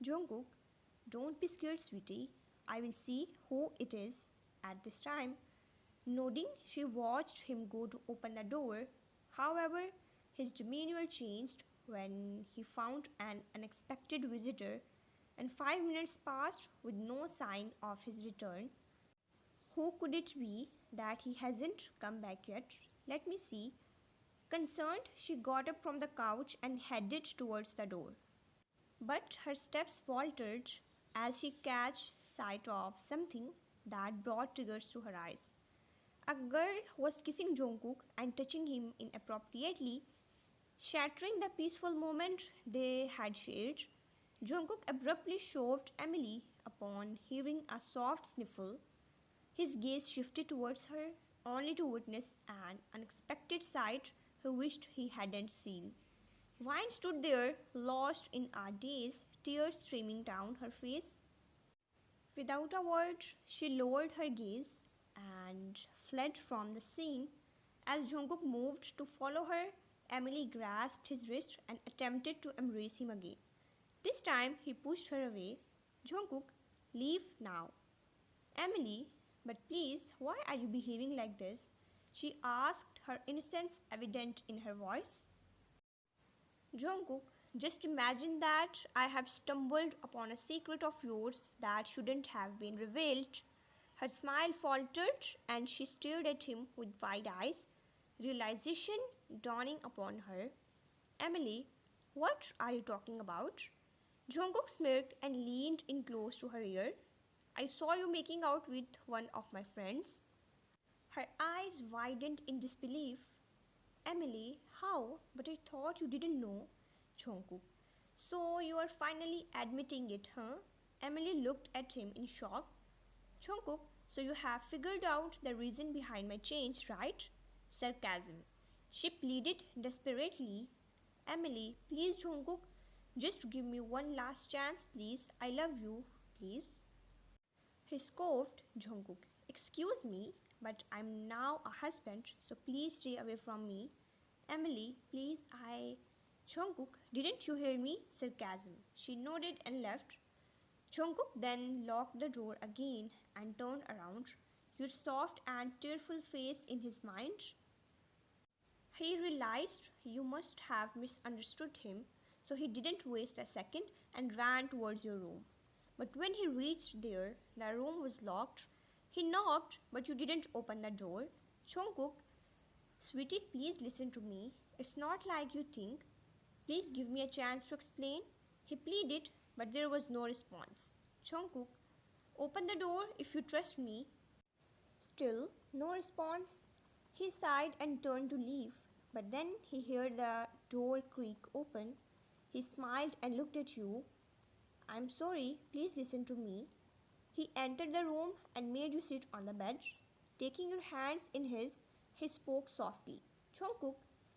Jungkook, don't be scared, sweetie. I will see who it is. At this time, nodding, she watched him go to open the door. However, his demeanor changed when he found an unexpected visitor, and 5 minutes passed with no sign of his return. Who could it be that he hasn't come back yet? Let me see. Concerned, she got up from the couch and headed towards the door. But her steps faltered as she caught sight of something that brought tears to her eyes. A girl was kissing Jungkook and touching him inappropriately, shattering the peaceful moment they had shared. Jungkook abruptly shoved Emily upon hearing a soft sniffle. His gaze shifted towards her, only to witness an unexpected sight he wished he hadn't seen. Vine stood there, lost in a daze, tears streaming down her face. Without a word, she lowered her gaze and fled from the scene. As Jungkook moved to follow her, Emily grasped his wrist and attempted to embrace him again. This time, he pushed her away. Jungkook, leave now. Emily, but please, why are you behaving like this? She asked, her innocence evident in her voice. Jungkook, just imagine that I have stumbled upon a secret of yours that shouldn't have been revealed. Her smile faltered and she stared at him with wide eyes, realization dawning upon her. Emily, what are you talking about? Jungkook smirked and leaned in close to her ear. I saw you making out with one of my friends. Her eyes widened in disbelief. Emily, how? But I thought you didn't know. Jungkook, so you are finally admitting it, huh? Emily looked at him in shock. Jungkook, so you have figured out the reason behind my change, right? Sarcasm. She pleaded desperately. Emily, please, Jungkook, just give me one last chance, please. I love you, please. He scoffed. Jungkook, excuse me, but I'm now a husband, so please stay away from me. Emily, please, Jungkook, didn't you hear me? Sarcasm. She nodded and left. Jungkook then locked the door again and turned around, your soft and tearful face in his mind. He realized you must have misunderstood him, so he didn't waste a second and ran towards your room. But when he reached there, the room was locked. He knocked, but you didn't open the door. Jungkook, sweetie, please listen to me. It's not like you think. Please give me a chance to explain. He pleaded, but there was no response. Jungkook, open the door if you trust me. Still, no response. He sighed and turned to leave, but then he heard the door creak open. He smiled and looked at you. I'm sorry, please listen to me. He entered the room and made you sit on the bed. Taking your hands in his, he spoke softly. Jungkook,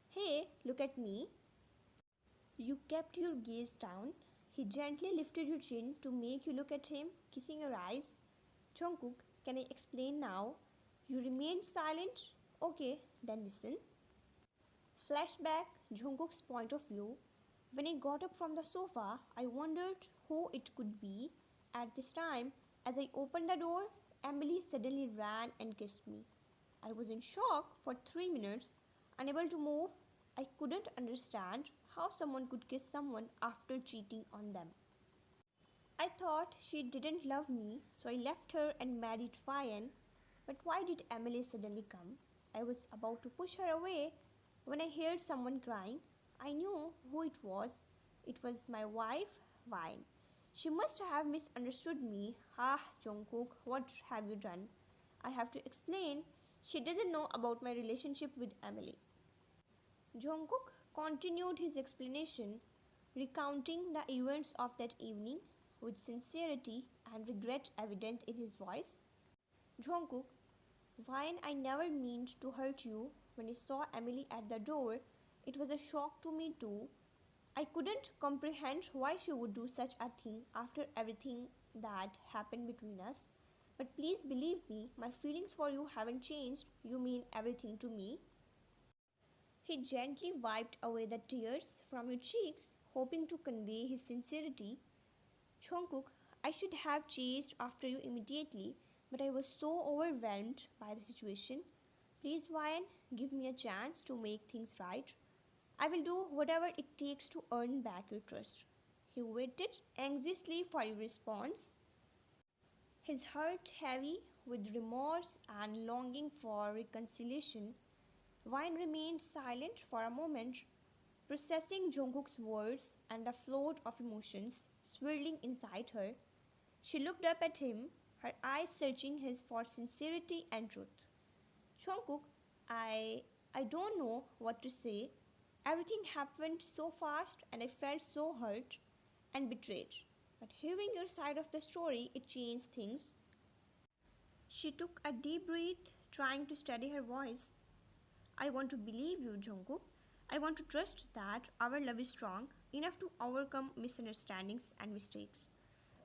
hey, look at me. You kept your gaze down. He gently lifted your chin to make you look at him, kissing your eyes. Jungkook, can I explain now? You remained silent? Okay, then listen. Flashback, Jungkook's point of view. When he got up from the sofa, I wondered who it could be. At this time, as I opened the door, Emily suddenly ran and kissed me. I was in shock for 3 minutes, unable to move. I couldn't understand how someone could kiss someone after cheating on them. I thought she didn't love me, so I left her and married Ryan. But why did Emily suddenly come? I was about to push her away when I heard someone crying. I knew who it was. It was my wife, Vine. She must have misunderstood me. Ah, Jungkook, what have you done? I have to explain. She doesn't know about my relationship with Emily. Jungkook continued his explanation, recounting the events of that evening with sincerity and regret evident in his voice. Jungkook, Vine, I never meant to hurt you. When I saw Emily at the door, it was a shock to me too. I couldn't comprehend why she would do such a thing after everything that happened between us. But please believe me, my feelings for you haven't changed. You mean everything to me. He gently wiped away the tears from your cheeks, hoping to convey his sincerity. Jungkook, I should have chased after you immediately, but I was so overwhelmed by the situation. Please, Ryan, give me a chance to make things right. I will do whatever it takes to earn back your trust. He waited anxiously for your response, his heart heavy with remorse and longing for reconciliation. Ryan remained silent for a moment, processing Jungkook's words and the flood of emotions swirling inside her. She looked up at him, her eyes searching his for sincerity and truth. Jungkook, I I don't know what to say. Everything happened so fast and I felt so hurt and betrayed. But hearing your side of the story, it changed things. She took a deep breath, trying to steady her voice. I want to believe you, Jungkook. I want to trust that our love is strong enough to overcome misunderstandings and mistakes.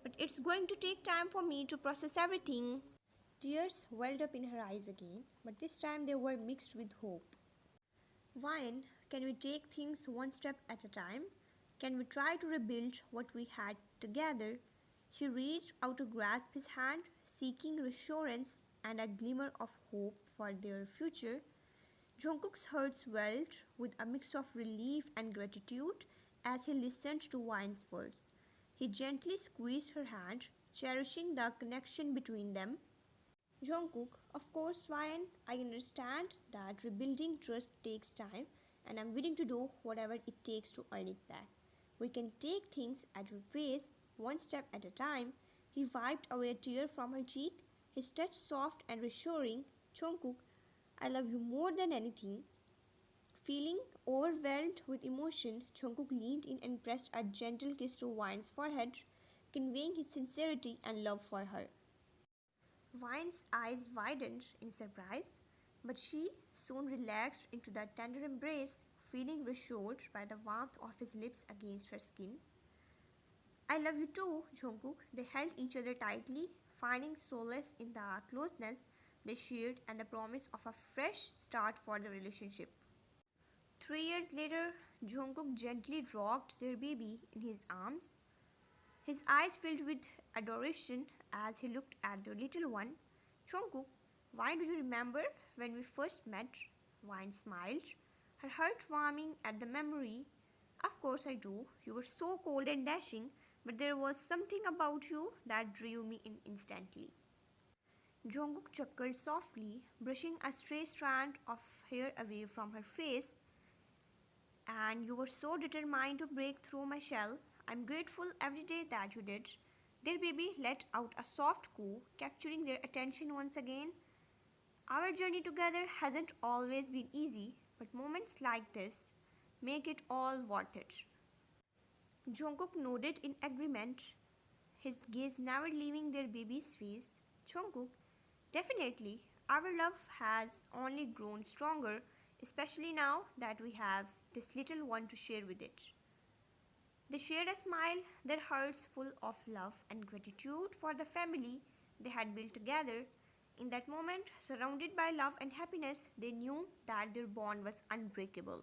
But it's going to take time for me to process everything. Tears welled up in her eyes again, but this time they were mixed with hope. Wine, can we take things one step at a time? Can we try to rebuild what we had together? She reached out to grasp his hand, seeking reassurance and a glimmer of hope for their future. Jungkook's heart swelled with a mix of relief and gratitude as he listened to Wine's words. He gently squeezed her hand, cherishing the connection between them. Jungkook, of course, Ryan, I understand that rebuilding trust takes time and I'm willing to do whatever it takes to earn it back. We can take things at your pace, one step at a time. He wiped away a tear from her cheek, his touch soft and reassuring. Jungkook, I love you more than anything. Feeling overwhelmed with emotion, Jungkook leaned in and pressed a gentle kiss to Wine's forehead, conveying his sincerity and love for her. Wine's eyes widened in surprise, but she soon relaxed into that tender embrace, feeling reassured by the warmth of his lips against her skin. I love you too, Jungkook. They held each other tightly, finding solace in the closeness they shared and the promise of a fresh start for the relationship. 3 years later, Jungkook gently rocked their baby in his arms, his eyes filled with adoration as he looked at the little one. Jungkook, why do you remember when we first met? Wine smiled, her heart warming at the memory. Of course I do. You were so cold and dashing, but there was something about you that drew me in instantly. Jungkook chuckled softly, brushing a stray strand of hair away from her face. And you were so determined to break through my shell. I'm grateful every day that you did. Their baby let out a soft coo, capturing their attention once again. Our journey together hasn't always been easy, but moments like this make it all worth it. Jungkook nodded in agreement, his gaze never leaving their baby's face. Jungkook, definitely, our love has only grown stronger, especially now that we have this little one to share with it. They shared a smile, their hearts full of love and gratitude for the family they had built together. In that moment, surrounded by love and happiness, they knew that their bond was unbreakable.